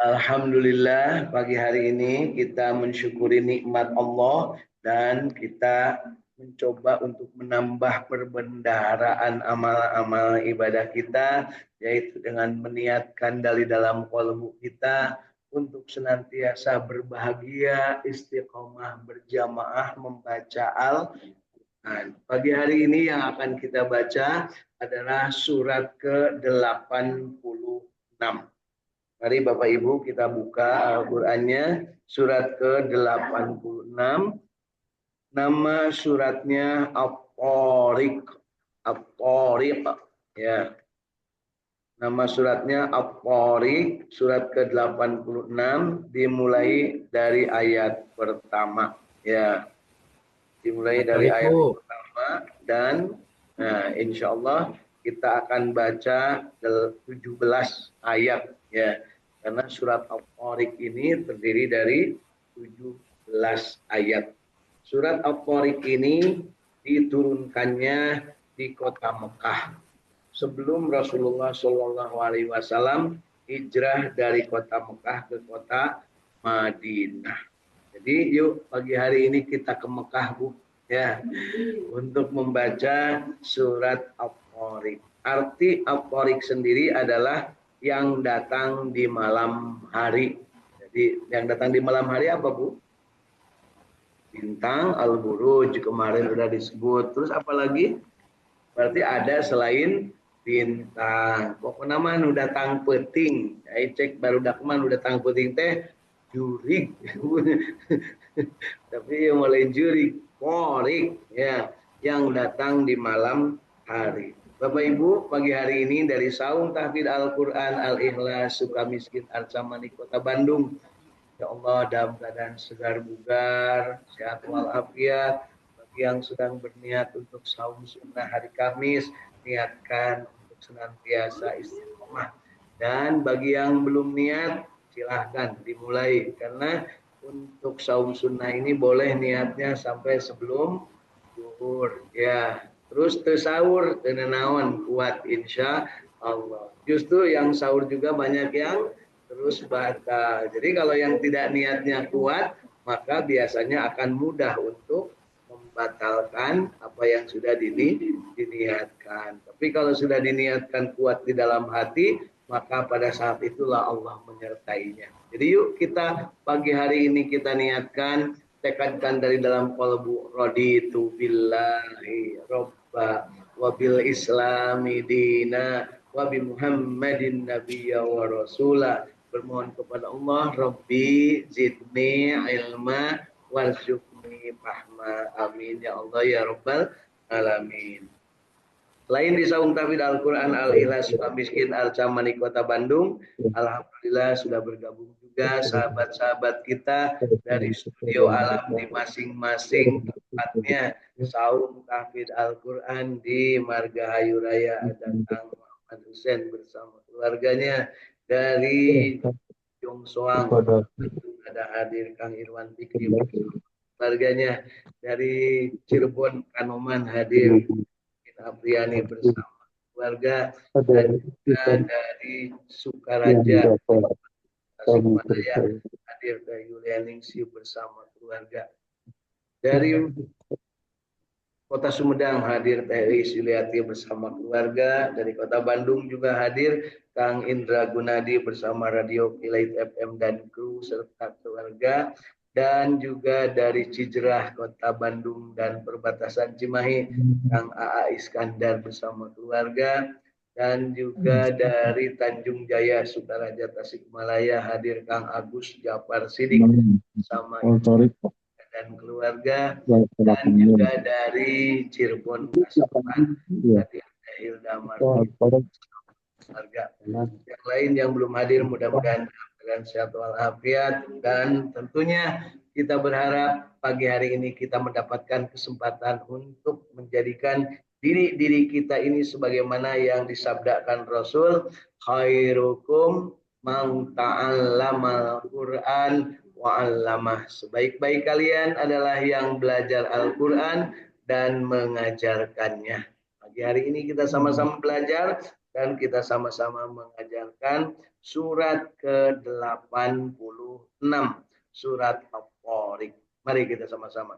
Alhamdulillah, pagi hari ini kita mensyukuri nikmat Allah dan kita mencoba untuk menambah perbendaharaan amal-amal ibadah kita, yaitu dengan meniatkan dari dalam qalbu kita untuk senantiasa berbahagia, istiqomah, berjamaah membaca Al-Quran. Pagi hari ini yang akan kita baca adalah surat ke-86. Mari Bapak Ibu kita buka Al-Qur'annya surat ke-86. Nama suratnya At-Tariq. At-Tariq ya. Nama suratnya At-Tariq, surat ke-86 dimulai dari ayat pertama ya. Dimulai dari At-Tariq, ayat Bu. pertama dan insyaallah kita akan baca 17 ayat ya. Karena surat Al-Tariq ini terdiri dari 17 ayat. Surat Al-Tariq ini diturunkannya di kota Mekah sebelum Rasulullah Shallallahu Alaihi Wasallam hijrah dari kota Mekah ke kota Madinah. Jadi yuk pagi hari ini kita ke Mekah Bu ya untuk membaca surat Al-Tariq. Arti Al-Tariq sendiri adalah yang datang di malam hari. Jadi yang datang di malam hari apa Bu? Bintang, Al-Buruj kemarin sudah disebut. Terus apa lagi? Berarti ada selain bintang. Pokoknya mah nu datang peting. Saya cek baru dakman udah datang peting teh jurig. Tapi yang mulai jurig, korik ya, yang datang di malam hari. Bapak Ibu, pagi hari ini dari Saung Tahfidz Al-Quran Al-Ikhlas Sukamiskin Arcamani Kota Bandung. Ya Allah, dalam keadaan segar bugar, sehat walafiat. Bagi yang sedang berniat untuk saum sunnah hari Kamis, niatkan untuk senantiasa istiqomah. Dan bagi yang belum niat, silahkan dimulai. Karena untuk saum sunnah ini boleh niatnya sampai sebelum zuhur. Ya, terus tersahur, tenenawan kuat insya Allah. Justru yang sahur juga banyak yang terus batal. Jadi kalau yang tidak niatnya kuat, maka biasanya akan mudah untuk membatalkan apa yang sudah diniatkan. Tapi kalau sudah diniatkan kuat di dalam hati, maka pada saat itulah Allah menyertainya. Jadi yuk kita pagi hari ini kita niatkan, tekadkan dari dalam qalbu, raditu billahi robba wabil islami dina wabi Muhammadin nabiyya wa rasulah. Bermohon kepada Allah, Rabbi zidni ilma warzuqni fahma. Amin ya Allah ya Rabbal alamin. Selain di Saung Tahfidz Al-Quran Al-Ikhlas Sukamiskin Al-Camani Kota Bandung, alhamdulillah sudah bergabung juga sahabat-sahabat kita dari studio alam di masing-masing tempatnya. Saung Tahfidz Al-Quran di Margahayu Raya ada Kang Muhammad Hussein bersama keluarganya. Dari Yongsoang ada hadir Kang Irwan Fikri bersama keluarganya. Dari Cirebon Kanoman hadir Apriani bersama keluarga dan juga dari Sukaraja Tasikmalaya hadir dari Yulianingsi bersama keluarga. Dari Kota Sumedang hadir Teh Suliati bersama keluarga. Dari Kota Bandung juga hadir Kang Indra Gunadi bersama Radio Kilait FM dan kru serta keluarga. Dan juga dari Cijerah Kota Bandung dan perbatasan Cimahi Kang AA Iskandar bersama keluarga. Dan juga dari Tanjung Jaya Sukaraja Tasikmalaya hadir Kang Agus Jafar Sidik bersama dan keluarga. Dan juga dari Cirebon Pasaman hadir Hilda Marti keluarga. Yang lain yang belum hadir mudah-mudahan dalam sehat walafiat, dan tentunya kita berharap pagi hari ini kita mendapatkan kesempatan untuk menjadikan diri kita ini sebagaimana yang disabdakan Rasul, khairukum man ta'allamal Qur'an wa 'allamah. Sebaik-baik kalian adalah yang belajar Al-Qur'an dan mengajarkannya. Pagi hari ini kita sama-sama belajar. dan kita sama-sama mengajarkan surat ke-86, surat At-Tariq. Mari kita sama-sama.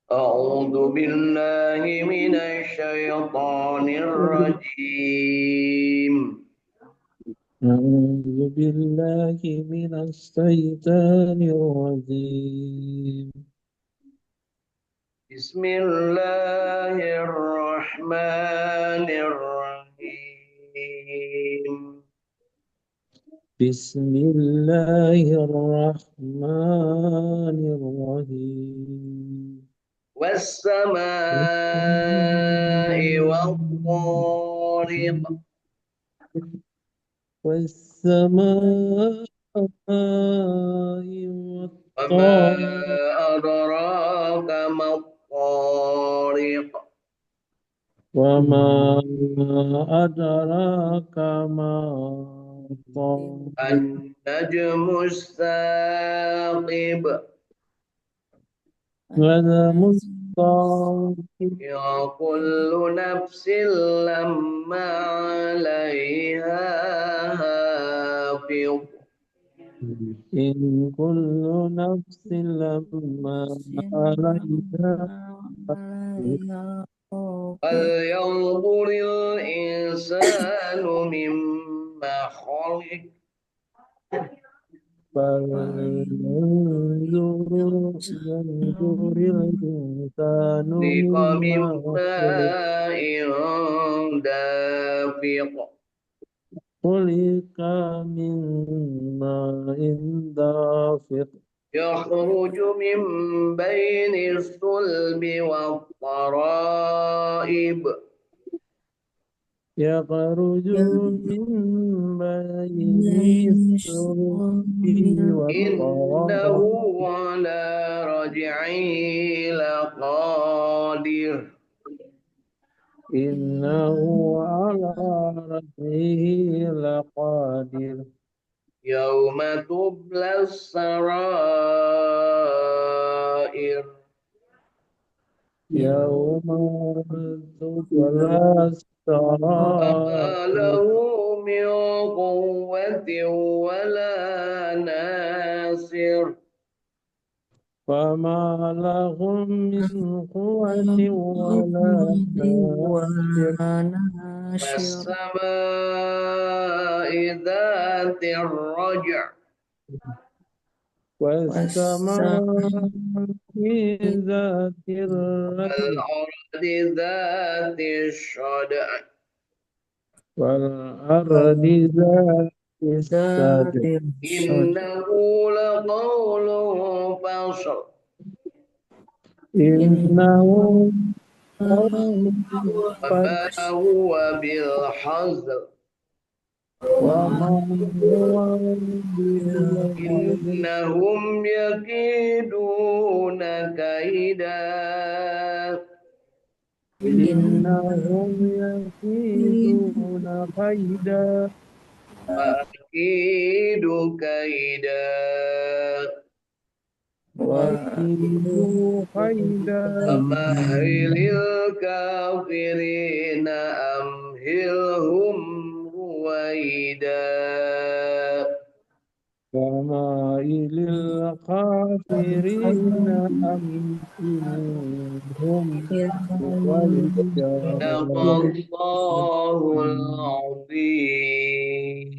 A'udzu billahi minasy syaithanir rajim. أعوذ بالله من الشيطان الرجيم بسم الله الرحمن الرحيم. بسم الله الرحمن الرحيم والسماء والطارق. والسماء وما والطارق أدراك ما الطارق. وما أدراك ما الطارق النجم الثاقب. والمطارق يا كل نفس لما عليها حافظ. إن كل نفس لما عليها فلينظر الإنسان مما خلق. ينظر الإنسان خلق من مما خلق ماء دافق. خلق من ماء دافق يخرج من بين الصلب والترائب. يخرج من بين الصلب إنه والترائب على رجعه لقادر. إنه على رجعه لقادر يوم تبلى السرائر. يوم تبلى فما السرائر له من قوة ولا ناصر. فما لهم من قوة ولا ناصر والسماء ذات الرجع. والسماء ذات الرجع والأرض ذات الصدع. والأرض ذات الصدع إنه لقول فصل. إنه قول وما فصل هو بالحزن. وما هو بالهزل إنهم يكيدون كيدا. إنهم يكيدون كيدا وأكيد كيدا. وكيدوا كيدا فمهل الكافرين أمهلهم رويدا. ومائل الكافرين أمثلهم ويدا صدق الله العظيم.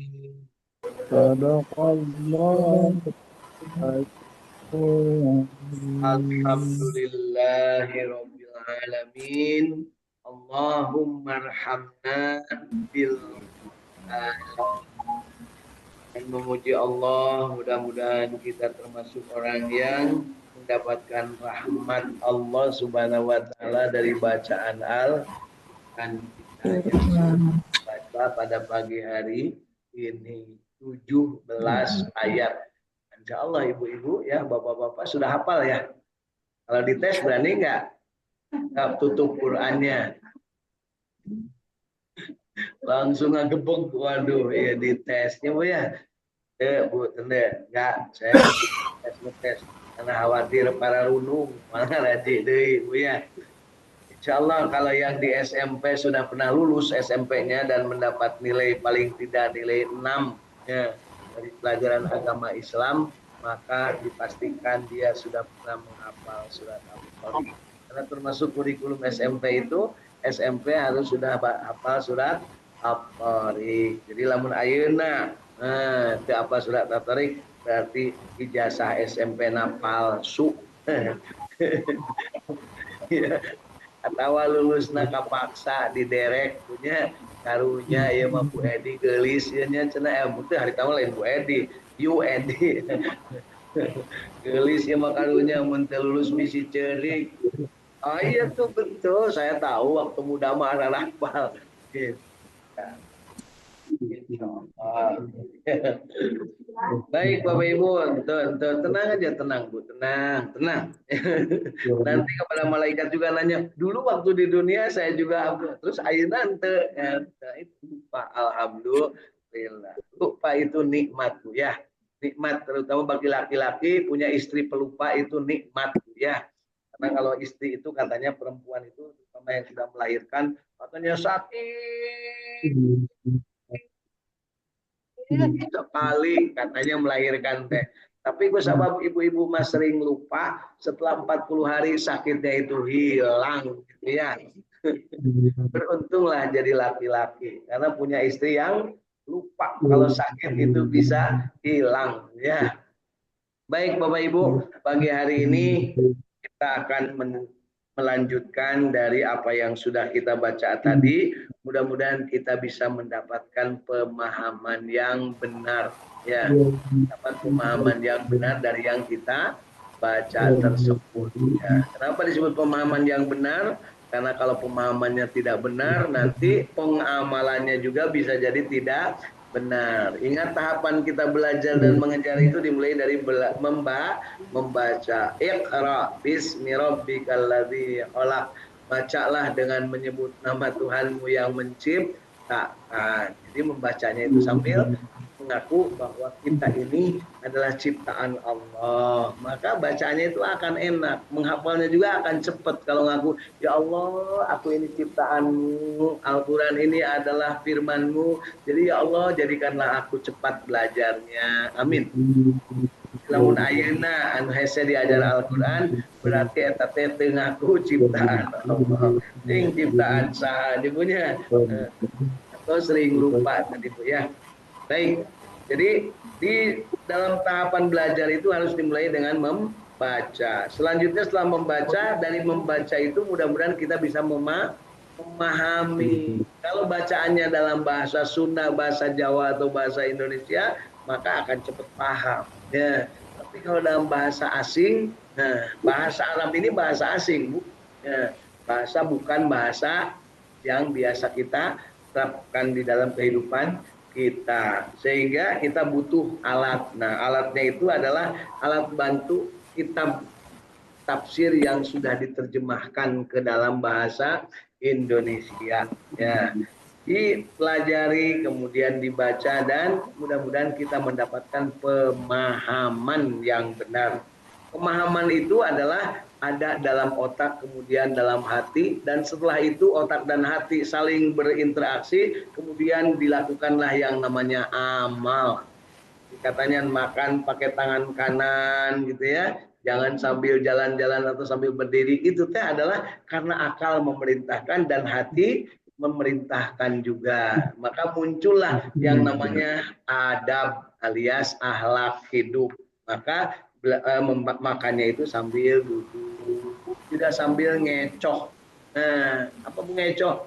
صدق الله العظيم. Alhamdulillahi Rabbil Alamin. Allahumma arhamna bil dan memuji Allah, mudah-mudahan kita termasuk orang yang mendapatkan rahmat Allah Subhanahu wa taala dari bacaan dan kita yang baca pada pagi hari ini 17 ayat. Insya Allah ibu-ibu ya, bapak-bapak sudah hafal ya. Kalau dites berani nggak? Tutup Qurannya. Langsung ngegebek, waduh ya ditesnya bu ya. Bu, tende, enggak, saya tes karena khawatir para runung, malah rajin deh bu ya. Insya Allah kalau yang di SMP sudah pernah lulus SMP-nya dan mendapat nilai paling tidak nilai 6 ya, dari pelajaran agama Islam, maka dipastikan dia sudah pernah menghafal surat Al-Qur'an. Karena termasuk kurikulum SMP itu, SMP harus sudah hafal surat Al-Tariq. Jadi lamun ayeuna itu apa surat Al-Tariq berarti ijazah SMP na palsu. Ya, atau lulus kapaksa diderek punya karunya ya mah Bu Edi gelis ya nya cenah mutu hari tahu lain Bu Edi you Edi gelis ya mah karunya mun lulus misi cerik. Oh iya tuh betul, saya tahu waktu muda mah hafal gitu. Baik Bapak Ibu, tenang aja, tenang Bu, tenang. Nanti kepada malaikat juga nanya, dulu waktu di dunia saya juga, terus ayeuna henteu, itu lupa, alhamdulillah. Lupa itu nikmat Bu ya. Nikmat terutama bagi laki-laki punya istri pelupa itu nikmat Bu ya. Karena kalau istri itu katanya perempuan itu terutama yang sudah melahirkan, katanya sakit sekali katanya melahirkan teh. Tapi gue sabab ibu-ibu mas sering lupa setelah 40 hari sakitnya itu hilang gitu ya. Beruntunglah jadi laki-laki karena punya istri yang lupa kalau sakit itu bisa hilang ya. Baik Bapak Ibu, pagi hari ini kita akan melanjutkan dari apa yang sudah kita baca tadi. Mudah-mudahan kita bisa mendapatkan pemahaman yang benar ya. Dapat pemahaman yang benar dari yang kita baca tersebut ya. Kenapa disebut pemahaman yang benar? Karena kalau pemahamannya tidak benar, nanti pengamalannya juga bisa jadi tidak benar. Ingat tahapan kita belajar dan mengejar itu dimulai dari membaca. Iqra bismi rabbikal ladzi khalaq. Bacalah dengan menyebut nama Tuhanmu yang menciptakan. Jadi membacanya itu sambil mengaku bahwa kita ini adalah ciptaan Allah. Maka bacanya itu akan enak. Menghafalnya juga akan cepat kalau ngaku, ya Allah, aku ini ciptaanmu. Al-Quran ini adalah firmanmu. Jadi ya Allah, jadikanlah aku cepat belajarnya. Amin. Lamun ayeuna anu hese diajar Al-Quran berarti eta teh teu ngaku ciptaan Allah. Ting ciptaan saha dipunya. Atau sering lupa tadi Bu ya. Baik, jadi di dalam tahapan belajar itu harus dimulai dengan membaca. Selanjutnya setelah membaca, dari membaca itu mudah-mudahan kita bisa memahami. Kalau bacaannya dalam bahasa Sunda, bahasa Jawa atau bahasa Indonesia, maka akan cepat paham. Ya. Tapi kalau dalam bahasa asing, nah bahasa Arab ini bahasa asing, Bu. Ya. Bahasa bukan bahasa yang biasa kita terapkan di dalam kehidupan kita, sehingga kita butuh alat. Nah, alatnya itu adalah alat bantu kitab tafsir yang sudah diterjemahkan ke dalam bahasa Indonesia. Ya, dipelajari, kemudian dibaca, dan mudah-mudahan kita mendapatkan pemahaman yang benar. Pemahaman itu adalah ada dalam otak, kemudian dalam hati, dan setelah itu otak dan hati saling berinteraksi, kemudian dilakukanlah yang namanya amal. Katanya makan pakai tangan kanan gitu ya, jangan sambil jalan-jalan atau sambil berdiri. Itu teh adalah karena akal memerintahkan dan hati memerintahkan juga. Maka muncullah yang namanya adab alias akhlak hidup. Maka makannya itu sambil duduk, tidak sambil ngecoh. Nah, apa bu ngecoh?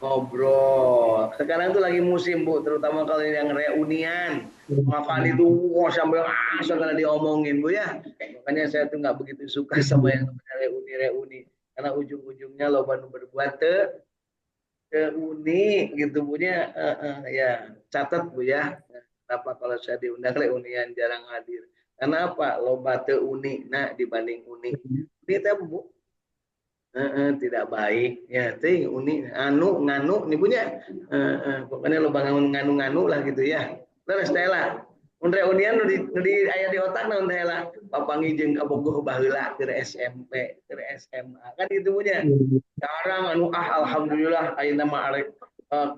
Ngobrol. Sekarang itu lagi musim Bu, terutama kalau yang reunian. Makan itu sambil karena diomongin Bu ya. Makanya saya tuh nggak begitu suka sama yang namanya reuni-reuni. Karena ujung-ujungnya loba nu berbuat uni gitu punya ya catat Bu ya. Kenapa kalau saya diundang reunian jarang hadir? Karena apa? Loba teu uni nah dibanding uni. Ini teh Bu tidak baik ya teh uni nganu nih punya pokoknya loba nganu lah gitu ya. Terus Stella Mun reunian nu di aya di otak naon teh lah papangi jeung kabogoh baheula keur SMP, keur SMA. Kan gitu punya. Sekarang anu alhamdulillah ayeuna mah arek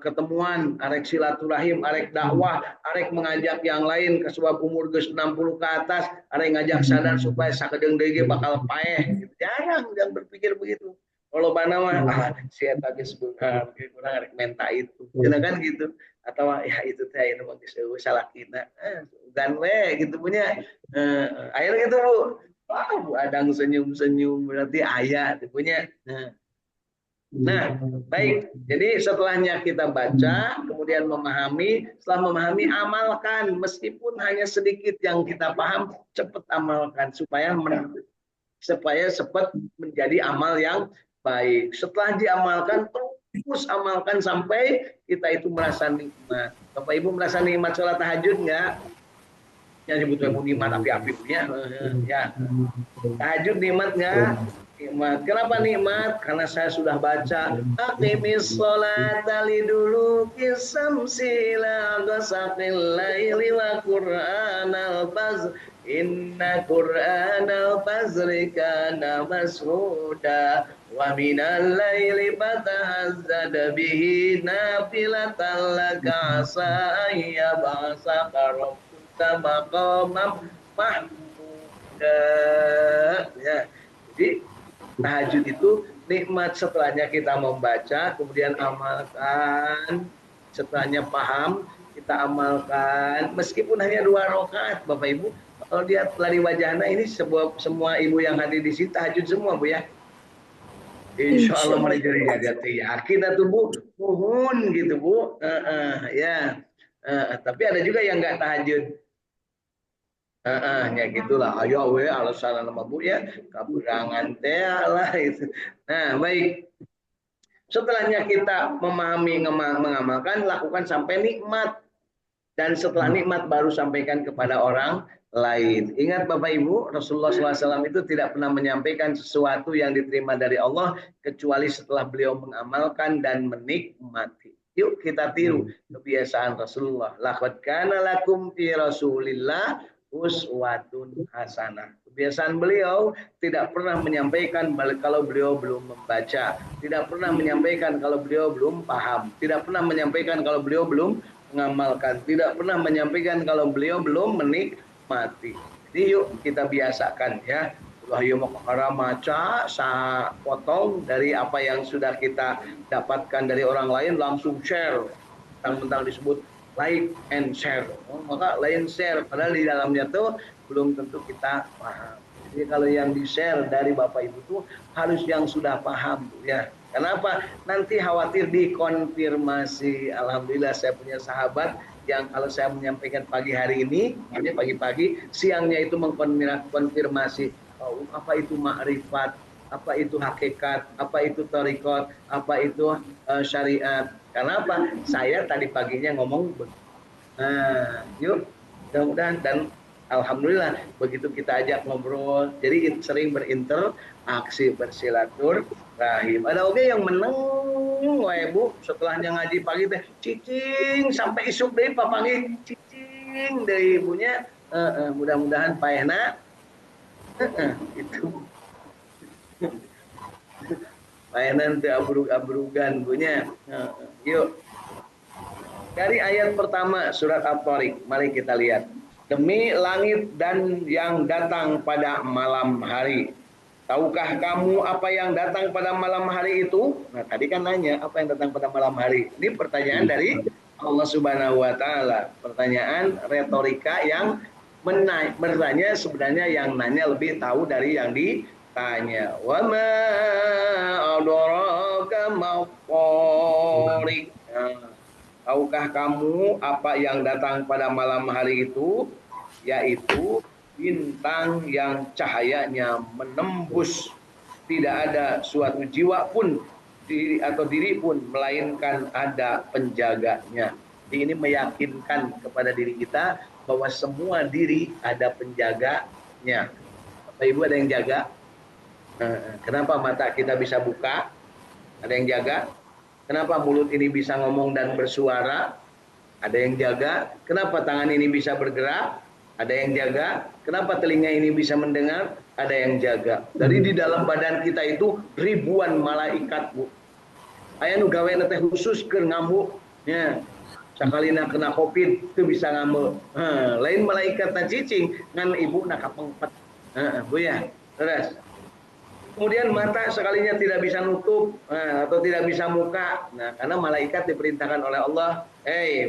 ketemuan, arek silaturahim, arek dakwah, arek mengajak yang lain ke sebab umur geus 60 ke atas, arek ngajak sadar supaya sakedeung deui bakal paeh. Jarang yang berpikir begitu. Kalau mana mah si eta geus beunghar, kurang arek menta itu. Cenah kan gitu. Atau ya itu teh ayeuna mah geus eueuh salakina. Dan we gitu punya. Ayeuna gitu Bu. Wah, Bu Adang senyum-senyum berarti aya punya. Nah, baik. Jadi setelahnya kita baca, kemudian memahami, setelah memahami amalkan meskipun hanya sedikit yang kita paham, cepat amalkan supaya cepat menjadi amal yang baik. Setelah diamalkan terus amalkan sampai kita itu merasa nikmat. Bapak Ibu merasa nikmat sholat tahajud enggak? Yang disebut nikmat api-api punya. Ya. Tahajud nikmat enggak? Nikmat. Kenapa nikmat? Karena saya sudah baca aqimis sholata liduluki syamsi ila ghasaqil laili wa qur'anal fajr inna qur'anal fajri kana mashuda wa minal laili fatahazzad bihi nafilatan laka asa ayyab'asaka rabbuka maqamam mahmuda. Ya. Jadi tahajud itu nikmat setelahnya kita membaca, kemudian amalkan, setelahnya paham, kita amalkan, meskipun hanya 2 rakaat, Bapak Ibu. Kalau lihat lari wajahnya ini semua ibu yang hadir di sini tahajud semua Bu ya. Insya Allah mereka jadi yakin atau Bu, mohon gitu Bu. Ya. Tapi ada juga yang nggak tahajud. Ya gitulah, ayo we alasan nama Bu ya, kaburangan teh lah itu. Nah, baik. Setelahnya kita memahami, mengamalkan, lakukan sampai nikmat. Dan setelah nikmat baru sampaikan kepada orang lain. Ingat Bapak Ibu, Rasulullah SAW itu tidak pernah menyampaikan sesuatu yang diterima dari Allah kecuali setelah beliau mengamalkan dan menikmati. Yuk kita tiru kebiasaan Rasulullah. Laqad kana lakum fi Rasulillah uswatun hasanah. Kebiasaan beliau tidak pernah menyampaikan kalau beliau belum membaca, tidak pernah menyampaikan kalau beliau belum paham, tidak pernah menyampaikan kalau beliau belum mengamalkan, tidak pernah menyampaikan kalau beliau belum menikmati. Jadi yuk kita biasakan ya. Wahyu mokara maca potong dari apa yang sudah kita dapatkan dari orang lain langsung share. Tentang disebut like and share. Maka lain share padahal di dalamnya tuh belum tentu kita paham. Jadi kalau yang di-share dari Bapak Ibu tuh harus yang sudah paham ya. Kenapa? Nanti khawatir dikonfirmasi. Alhamdulillah saya punya sahabat yang kalau saya menyampaikan pagi hari ini, pagi-pagi, siangnya itu mengkonfirmasi apa itu makrifat, apa itu hakikat, apa itu thariqat, apa itu syariat. Kenapa? Saya tadi paginya ngomong. Nah, yuk, mudah-mudahan dan alhamdulillah begitu kita ajak ngobrol, jadi sering berinteraksi, bersilaturahim. Ada oke yang menang, wae Bu, setelahnya ngaji pagi teh cicing sampai isuk deh papangi cicing dari ibunya. Mudah-mudahan paehna itu paehna teu abrug-abrugan punya. Yuk. Dari ayat pertama surat At-Tariq, mari kita lihat. Demi langit dan yang datang pada malam hari. Tahukah kamu apa yang datang pada malam hari itu? Nah, tadi kan nanya apa yang datang pada malam hari. Ini pertanyaan dari Allah Subhanahu wa taala. Pertanyaan retorika yang bertanya sebenarnya yang nanya lebih tahu dari yang ditanya. Wa ma adraka maqariq. Tahukah kamu apa yang datang pada malam hari itu? Yaitu bintang yang cahayanya menembus. Tidak ada suatu jiwa pun atau diri pun melainkan ada penjaganya. Jadi ini meyakinkan kepada diri kita bahwa semua diri ada penjaganya. Bapak Ibu ada yang jaga? Kenapa mata kita bisa buka? Ada yang jaga? Kenapa mulut ini bisa ngomong dan bersuara? Ada yang jaga, kenapa tangan ini bisa bergerak? Ada yang jaga, kenapa telinga ini bisa mendengar? Ada yang jaga. Dari di dalam badan kita itu ribuan malaikat, Bu. Aya nu gawe teh khusus keur ngamuk. Ya. Sakalina kena COVID itu bisa ngamuk. Lain malaikat na cicing ngan ibu na kapengpet. Bu ya. Terus. Kemudian mata sekalinya tidak bisa nutup atau tidak bisa muka. Nah, karena malaikat diperintahkan oleh Allah,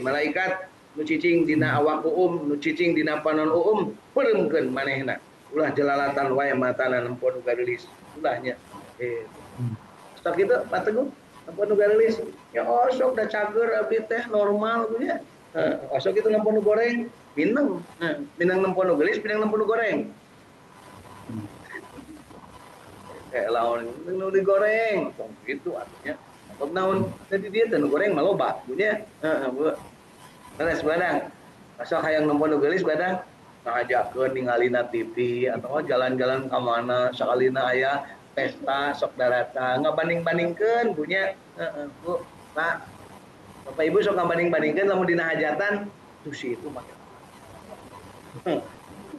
malaikat nu cicing dina awak nu cicing dina panon pereumkeun manehna. Ulah jelalatan wae matana nempon nu gaeulis. Ulahnya. Stok itu Pak Teguh, nempon nu gaeulis. Ya sok da cager abdi teh normal punya. Sok itu nempon nu goreng, mineng. Mineng nempon nu geulis, mineng nempon nu goreng. Kayak lawan nu digoreng gitu artinya atau naon jadi dia teh goreng maloba punya Bu terus badang asal hayang nempon nu geulis badang ngajakeun ningalina TV atau jalan-jalan ka mana sakalina aya pesta sok datang ngabanding-bandingkeun punya Bu Pak Bapak Ibu sok ngabanding-bandingkeun lamun dina hajatan tuh si itu make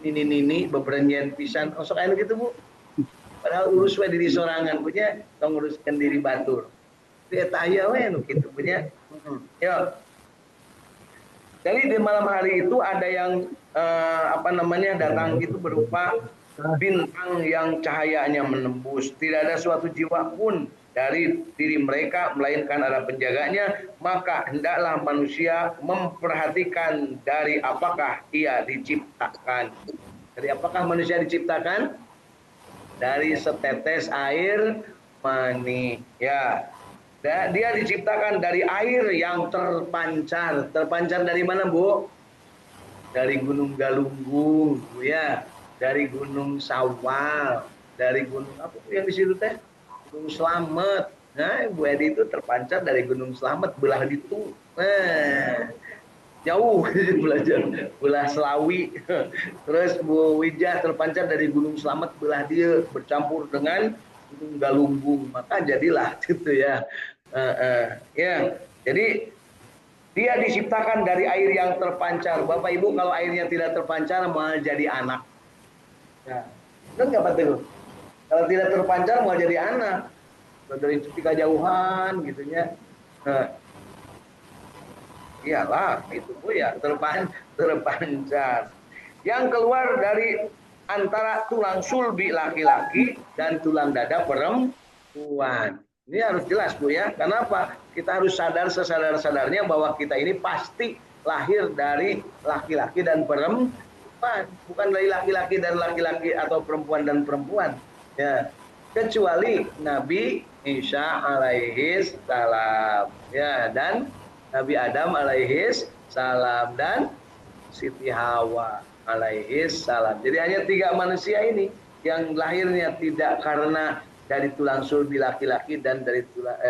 ini beberenjen pisan sok aya gitu Bu. Padahal urus we diri sorangan punya, tong uruskan diri batur. Dia tanya we nu kitu punya. Yo. Jadi di malam hari itu ada yang datang itu berupa bintang yang cahayanya menembus. Tidak ada suatu jiwa pun dari diri mereka melainkan ada penjaganya, maka hendaklah manusia memperhatikan dari apakah ia diciptakan. Dari apakah manusia diciptakan? Dari setetes air mani ya. Dia diciptakan dari air yang terpancar. Terpancar dari mana, Bu? Dari Gunung Galunggung, Bu ya. Dari Gunung Sawal, dari gunung apa tuh yang di situ teh? Gunung Slamet. Nah, Bu Edi itu terpancar dari Gunung Slamet belah itu. Nah, jauh belajar belah Selawi. Terus Bu Wijah terpancar dari Gunung Slamet belah dia bercampur dengan Gunung Galunggung, maka jadilah gitu ya. Ya, jadi dia diciptakan dari air yang terpancar. Bapak Ibu kalau airnya tidak terpancar malah jadi anak. Ya, benar nggak Pak Teguh? Kalau tidak terpancar malah jadi anak. Dari ketika jauhan gitunya. Iyalah itu Bu ya terpancar yang keluar dari antara tulang sulbi laki-laki dan tulang dada perempuan. Ini harus jelas Bu ya. Kenapa? Kita harus sadar sesadar-sadarnya bahwa kita ini pasti lahir dari laki-laki dan perempuan, bukan dari laki-laki dan laki-laki atau perempuan dan perempuan. Ya, kecuali Nabi Isa alaihis salam ya dan Nabi Adam alaihis salam dan Siti Hawa alaihis salam. Jadi hanya 3 manusia ini yang lahirnya tidak karena dari tulang sulbi laki-laki dan dari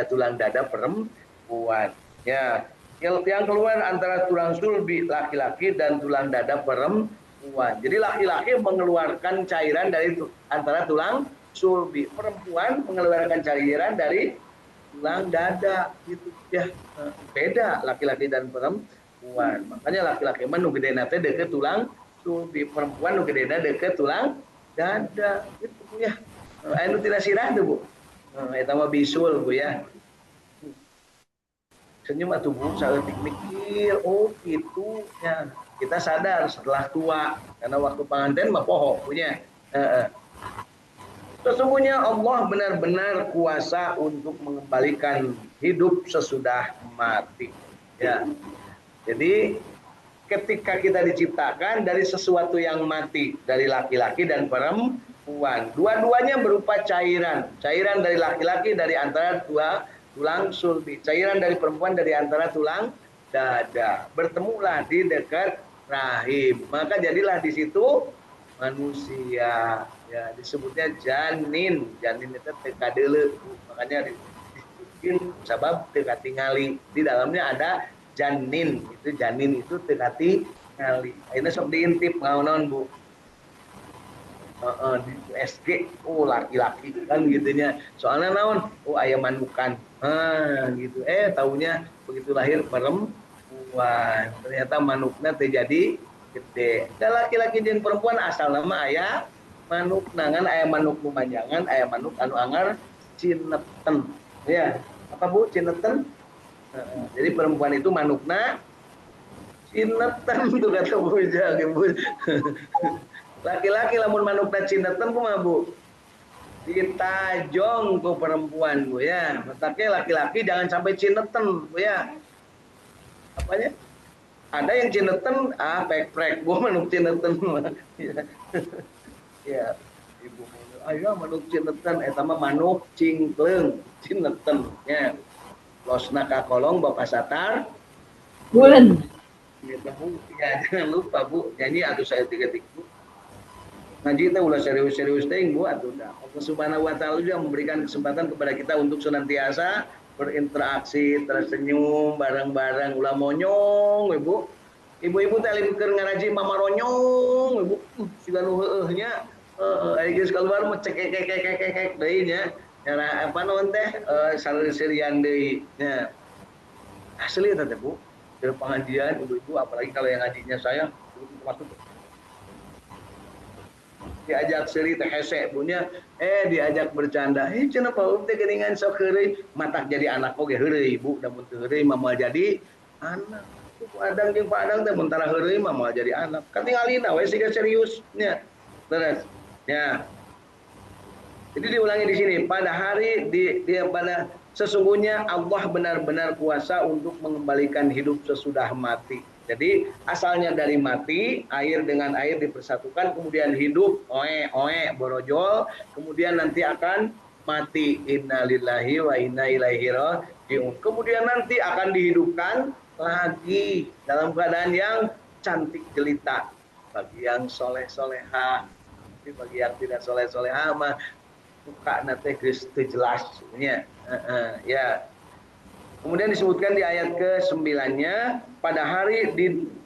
tulang dada perempuan. Ya, yang keluar antara tulang sulbi laki-laki dan tulang dada perempuan. Jadi laki-laki mengeluarkan cairan dari antara tulang sulbi, perempuan mengeluarkan cairan dari tulang dada gitu ya. Beda laki-laki dan perempuan. Makanya laki-laki mah nu gedena teh deket tulang sulbi, perempuan nu gedena deket tulang dada gitu ya. Anu tidak sirah tuh Bu. Eta mah bisul Bu ya. Senyum atuh Bu, saeutik mikir, oh gitu ya. Kita sadar setelah tua karena waktu pengantin mah poho punya. Sesungguhnya Allah benar-benar kuasa untuk mengembalikan hidup sesudah mati. Ya. Jadi ketika kita diciptakan dari sesuatu yang mati, dari laki-laki dan perempuan, dua-duanya berupa cairan. Cairan dari laki-laki dari antara tulang sulbi, cairan dari perempuan dari antara tulang dada. Bertemulah di dekat rahim. Maka jadilah di situ manusia. Ya, disebutnya janin. Janin itu teka deuleu. Makanya disebutin sabab teka tingali. Di dalamnya ada janin. Itu janin itu teka tingali. Ini sok diintip ngaonon Bu. Di SG laki-laki kan gitunya. Soalnya naon? Aya mandukan. Gitu. Taunya begitu lahir perempuan. perempuan. Ternyata manukna terjadi gede. Dan laki-laki jeung perempuan asal nama aya manuk nangan aya manuk lumanjangan aya manuk anu angar cineten. Ya, apa Bu cineten? Jadi perempuan itu manukna cineten tuh kata Bu Jang, Bu. Laki-laki lamun manukna cineten kumaha Bu? Ditajong ke perempuan Bu ya. Mataknya laki-laki jangan sampai cineten Bu ya. Apanya? Ada yang cineten, pek-prek, gua manuk cineten. Ya, ibu ayo manuk cineten, eta mah manuk cingkleng, cineten. Ya, losna ka kolong bapak satar. Bulan. Ya, jangan lupa Bu, nyanyi atuh saya tiga-tiga Bu. Ngaji teh ulah serius-serius teh Bu atuh dah. Allah Subhanahu wa taala juga memberikan kesempatan kepada kita untuk senantiasa berinteraksi, tersenyum bareng-bareng ulah monyong Ibu. Ibu-ibu teh leuwih keur ngaraji mamaronyong Ibu. Siga nu heueuhnya aya geus keluar mah cek kek deui nya. Cara apa naon teh sari-sarian deui. Nya. Asli eta teh Bu. Di pengajian ibu-ibu apalagi kalau yang ngajinya saya masuk diajak seri teh hese bunya diajak bercanda cenah Pak teh geuningan sok heureuy matak jadi anak oge heureuy Bu da mun teu heureuy mah moal jadi anak padang jeung padang teh mun tara heureuy mah moal jadi anak katingalina we siga serius nya terus ya jadi diulangi di sini pada hari pada sesungguhnya Allah benar-benar kuasa untuk mengembalikan hidup sesudah mati. Jadi asalnya dari mati, air dengan air dipersatukan, kemudian hidup, borojol, kemudian nanti akan mati. Innalillahi wa inna ilaihi raji'un. Kemudian nanti akan dihidupkan lagi dalam keadaan yang cantik jelita. Bagi yang soleh-soleha, bagi yang tidak soleh-soleha mah muka nate geus teu jelas ya. Ya. Kemudian disebutkan di ayat ke-9-nya pada hari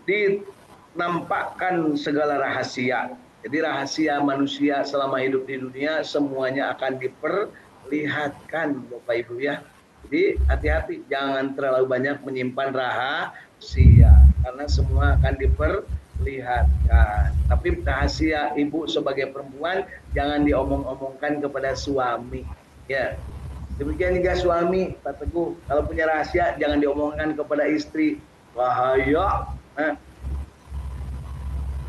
dinampakkan segala rahasia. Jadi rahasia manusia selama hidup di dunia semuanya akan diperlihatkan Bapak Ibu ya. Jadi hati-hati jangan terlalu banyak menyimpan rahasia karena semua akan diperlihatkan. Tapi rahasia ibu sebagai perempuan jangan diomong-omongkan kepada suami ya. Demikian juga suami, Pak Teguh, kalau punya rahasia jangan diomongkan kepada istri. Bahaya.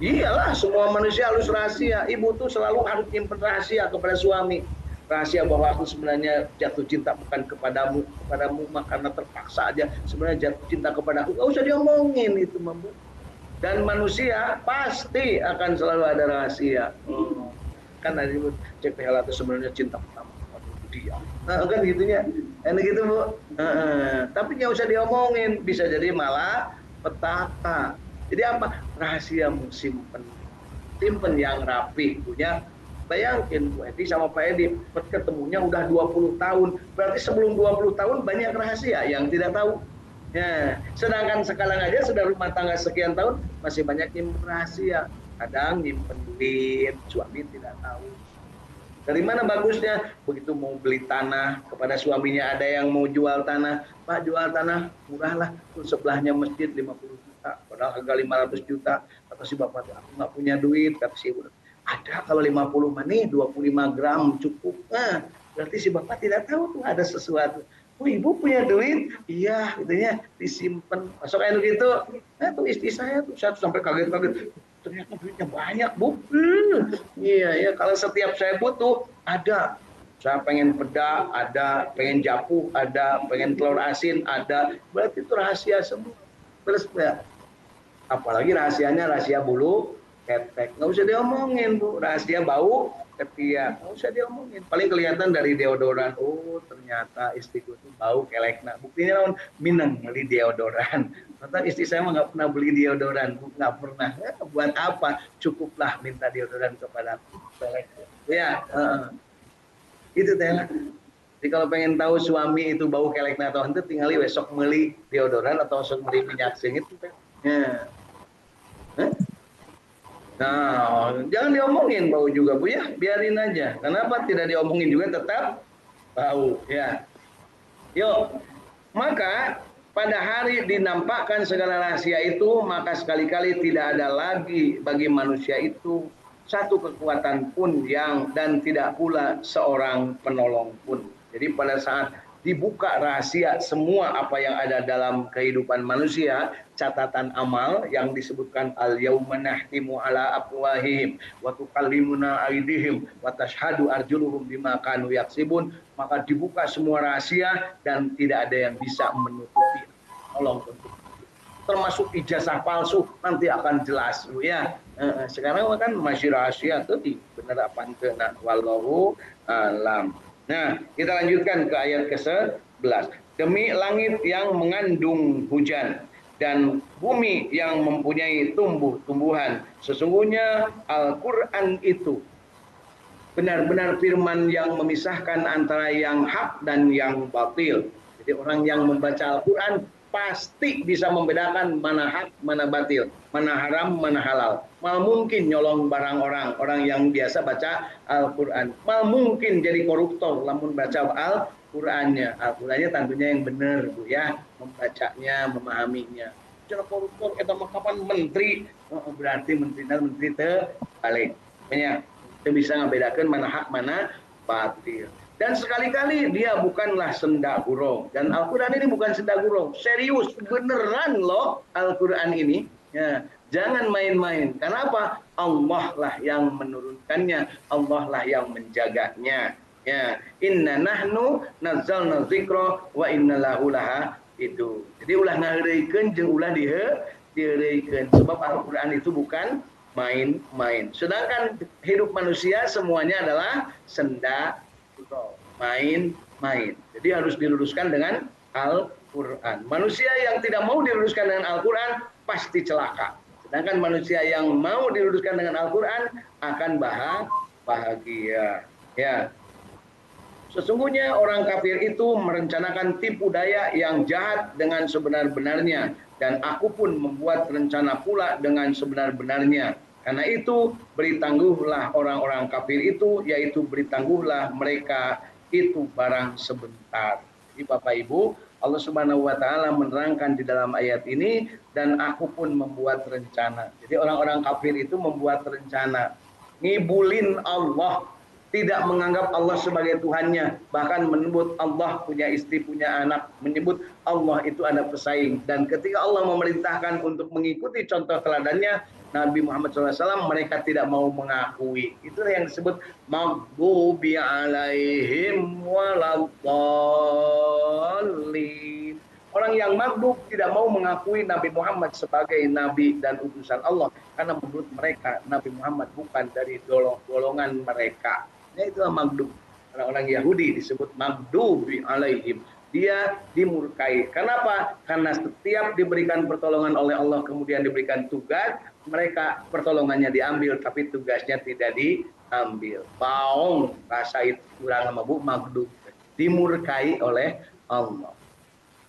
Iyalah, semua manusia harus rahasia. Ibu tuh selalu harus nyimpen rahasia kepada suami. Rahasia bahwa aku sebenarnya jatuh cinta bukan kepadamu mah karena terpaksa aja. Sebenarnya jatuh cinta kepadaku. Gak usah diomongin itu, Mambu. Dan manusia pasti akan selalu ada rahasia. Kan ada cek hela itu sebenarnya cinta pertama dia. Kan gitunya. Enak gitu Bu. Tapi nggak usah diomongin, bisa jadi malah petaka. Jadi apa? Rahasiamu simpen yang rapi punya. Bayangin Bu Edi sama Pak Edi ketemunya udah 20 tahun. Berarti sebelum 20 tahun banyak rahasia yang tidak tahu. Ya, sedangkan sekarang aja sudah rumah tangga sekian tahun masih banyak nyimpen rahasia. Kadang nyimpen duit, suami tidak tahu. Dari mana bagusnya? Begitu mau beli tanah, kepada suaminya ada yang mau jual tanah. Pak jual tanah, murah lah. Sebelahnya masjid 50 juta. Padahal harga 500 juta. Kata si bapak, aku nggak punya duit. Kata si ibu, ada kalau 50 mani, 25 gram cukup. Nah, berarti si bapak tidak tahu tuh ada sesuatu. Oh ibu punya duit? Iya, itunya disimpan. Masuk air gitu. Nah tuh istri saya tuh, saya tuh sampai kaget-kaget. Ternyata duitnya banyak Bu. Iya ya kalau setiap saya butuh ada. Saya pengen peda ada, pengen japu ada, pengen telur asin ada. Berarti itu rahasia semua. Terus ya, apalagi rahasianya rahasia bulu ketek. Nggak usah diomongin Bu. Rahasia bau ketiak. Nggak usah diomongin. Paling kelihatan dari deodoran. Oh ternyata istriku itu bau kelekna. Buktinya naon minang beli deodoran. Ternyata istri saya mah nggak pernah beli deodoran, nggak pernah. Buat apa? Cukuplah minta deodoran kepada ya. Itu teh. Jadi kalau pengen tahu suami itu bau kelekna atau henteu, tinggali besok beli deodoran atau besok beli minyak sengit teh. Ya. Nah, jangan diomongin bau juga Bu ya, biarin aja. Kenapa tidak diomongin juga tetap bau ya. Yuk, maka pada hari dinampakkan segala rahasia itu, maka sekali-kali tidak ada lagi bagi manusia itu satu kekuatan pun dan tidak pula seorang penolong pun. Jadi pada saat dibuka rahasia semua apa yang ada dalam kehidupan manusia, catatan amal yang disebutkan al-yauma nahtimu ala afwahihim wa tukallimuna aydihim wa tashhadu arjuluhum bima kanu yaksibun, maka dibuka semua rahasia dan tidak ada yang bisa menutupi. Tolong untuk termasuk ijazah palsu nanti akan jelas ya. Sekarang kan masih rahasia tuh di bener apa kena wallahu alam. Nah, kita lanjutkan ke ayat ke-11. Demi langit yang mengandung hujan dan bumi yang mempunyai tumbuh-tumbuhan, sesungguhnya Al-Qur'an itu benar-benar firman yang memisahkan antara yang hak dan yang batil. Jadi orang yang membaca Al-Qur'an pasti bisa membedakan mana hak, mana batil, mana haram, mana halal. Mal mungkin nyolong barang orang yang biasa baca Al-Qur'an. Mal mungkin jadi koruptor lamun baca Al-Qur'annya. Al-Qur'annya tentunya yang benar, Bu ya, membacanya, memahaminya. Cara koruptor kita kapan menteri, berarti menteri terbalik. Makanya kita bisa membedakan mana hak, mana batil. Dan sekali-kali dia bukanlah senda gurau. Dan Al-Quran ini bukan senda gurau. Serius, beneran loh Al-Quran ini. Ya, jangan main-main. Kenapa? Allah lah yang menurunkannya. Allah lah yang menjaganya. Ya, inna nahnu nazzalna dzikra wa inna lahu laha itu. Jadi ulah ngaheureukeun jeung ulah diheureukeun. Sebab Al-Quran itu bukan main-main. Sedangkan hidup manusia semuanya adalah senda main-main. Jadi harus diluruskan dengan Al-Quran. Manusia yang tidak mau diluruskan dengan Al-Quran pasti celaka. Sedangkan manusia yang mau diluruskan dengan Al-Quran akan bahagia. Ya. Sesungguhnya orang kafir itu merencanakan tipu daya yang jahat dengan sebenar-benarnya. Dan aku pun membuat rencana pula dengan sebenar-benarnya. Karena itu beri tangguhlah orang-orang kafir itu, yaitu beri tangguhlah mereka itu barang sebentar. Jadi Bapak Ibu, Allah Subhanahu wa taala menerangkan di dalam ayat ini, dan aku pun membuat rencana. Jadi orang-orang kafir itu membuat rencana, ngibulin Allah, tidak menganggap Allah sebagai Tuhannya, bahkan menyebut Allah punya istri, punya anak, menyebut Allah itu ada pesaing. Dan ketika Allah memerintahkan untuk mengikuti contoh teladannya Nabi Muhammad SAW, mereka tidak mau mengakui. Itulah yang disebut maghdubi alaihim waladdallin. Orang yang maghdub tidak mau mengakui Nabi Muhammad sebagai Nabi dan utusan Allah, karena menurut mereka Nabi Muhammad bukan dari golongan mereka. Ya, itulah maghdub. Orang-orang Yahudi disebut maghdubi alaihim. Dia dimurkai. Kenapa? Karena setiap diberikan pertolongan oleh Allah, kemudian diberikan tugas, mereka pertolongannya diambil, tapi tugasnya tidak diambil. Baong, bahasa itu kurang sama Bu, maghdub. Dimurkai oleh Allah.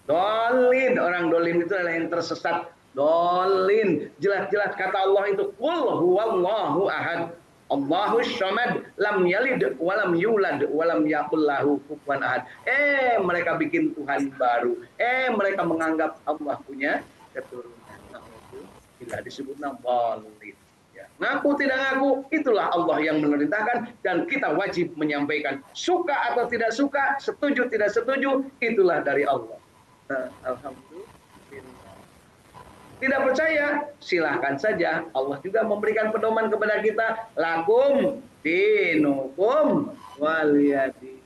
Dolin, orang dolin itu adalah yang tersesat. Dolin, jelas-jelas kata Allah itu, qul huwallahu ahad. Allahus samad, lam yalid walam yulad walam yakul lahu kufuwan ahad. Mereka bikin Tuhan baru. Mereka menganggap Allah punya keturunan. Nah, itu tidak disebut nambalin. Ya. Ngaku tidak ngaku, itulah Allah yang memerintahkan, dan kita wajib menyampaikan. Suka atau tidak suka, setuju tidak setuju, itulah dari Allah. Nah, alhamdulillah. Tidak percaya, silahkan saja. Allah juga memberikan pedoman kepada kita. Lakum dinukum waliyadi.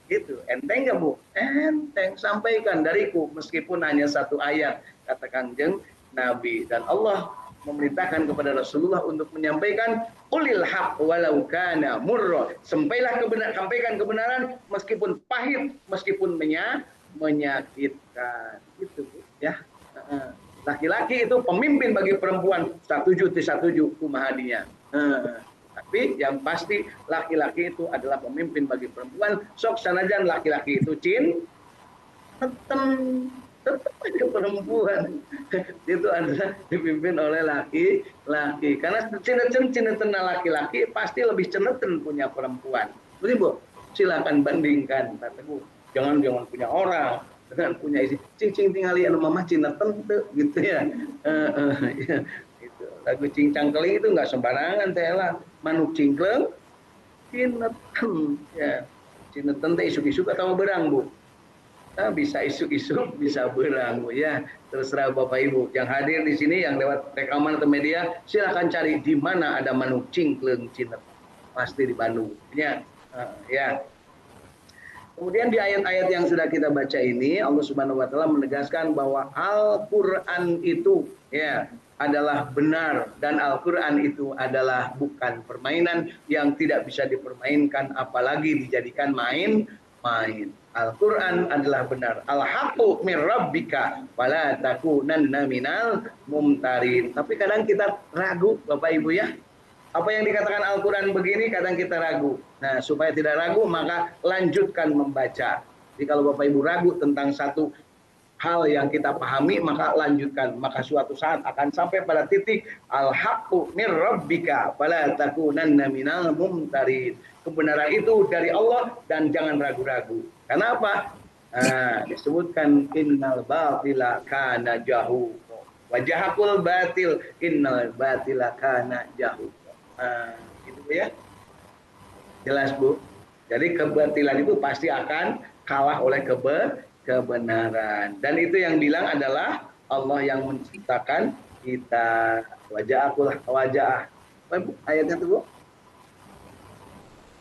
Itu enteng nggak Bu? Enteng, sampaikan dariku meskipun hanya satu ayat, kata Kanjeng Nabi. Dan Allah memerintahkan kepada Rasulullah untuk menyampaikan ulil haq walau kana murra. Sampaikan kebenaran meskipun pahit, meskipun menyakitkan. Itu Bu, ya. Laki-laki itu pemimpin bagi perempuan, setuju tidak setuju kumahadinya. Tapi yang pasti laki-laki itu adalah pemimpin bagi perempuan. Sok sanajan laki-laki itu tetap aja perempuan. Itu adalah dipimpin oleh laki-laki. Karena ceneten laki-laki pasti lebih ceneten punya perempuan. Betul Bu? Silakan bandingkan, Bu. Jangan punya orang. dengan punya isi cing tingali anu mamah cina tentu gitu ya. Ya, gitu. Lagu cincang keling itu nggak sembarangan teh lah, manuk cingkleng cineten ya, cineten teh isuk-isuk atau berang Bu. Nah, bisa isuk-isuk, bisa berang Bu ya. Terserah Bapak Ibu yang hadir di sini, yang lewat rekaman atau media, silahkan cari di mana ada manuk cingkleng cineten. Pasti di Bandung. Ya, ya. Kemudian di ayat-ayat yang sudah kita baca ini, Allah Subhanahu wa taala menegaskan bahwa Al-Qur'an itu ya adalah benar, dan Al-Qur'an itu adalah bukan permainan yang tidak bisa dipermainkan apalagi dijadikan main-main. Al-Qur'an adalah benar. Al-haqqu mir rabbika wala takunanna minal mumtarin. Tapi kadang kita ragu Bapak Ibu ya. Apa yang dikatakan Al-Quran begini kadang kita ragu. Nah, supaya tidak ragu maka lanjutkan membaca. Jadi kalau Bapak Ibu ragu tentang satu hal yang kita pahami maka lanjutkan. Maka suatu saat akan sampai pada titik al-haqqu mir rabbika fala takunanna minal mumtarin. Kebenaran itu dari Allah dan jangan ragu-ragu. Kenapa? Nah, disebutkan innal batila kana jahu. Wajahakul batil innal batila kana jahu. Gitu ya. Jelas Bu. Jadi kebatilan itu pasti akan kalah oleh kebenaran. Dan itu yang bilang adalah Allah yang menciptakan kita. Wajah. Ayatnya itu Bu.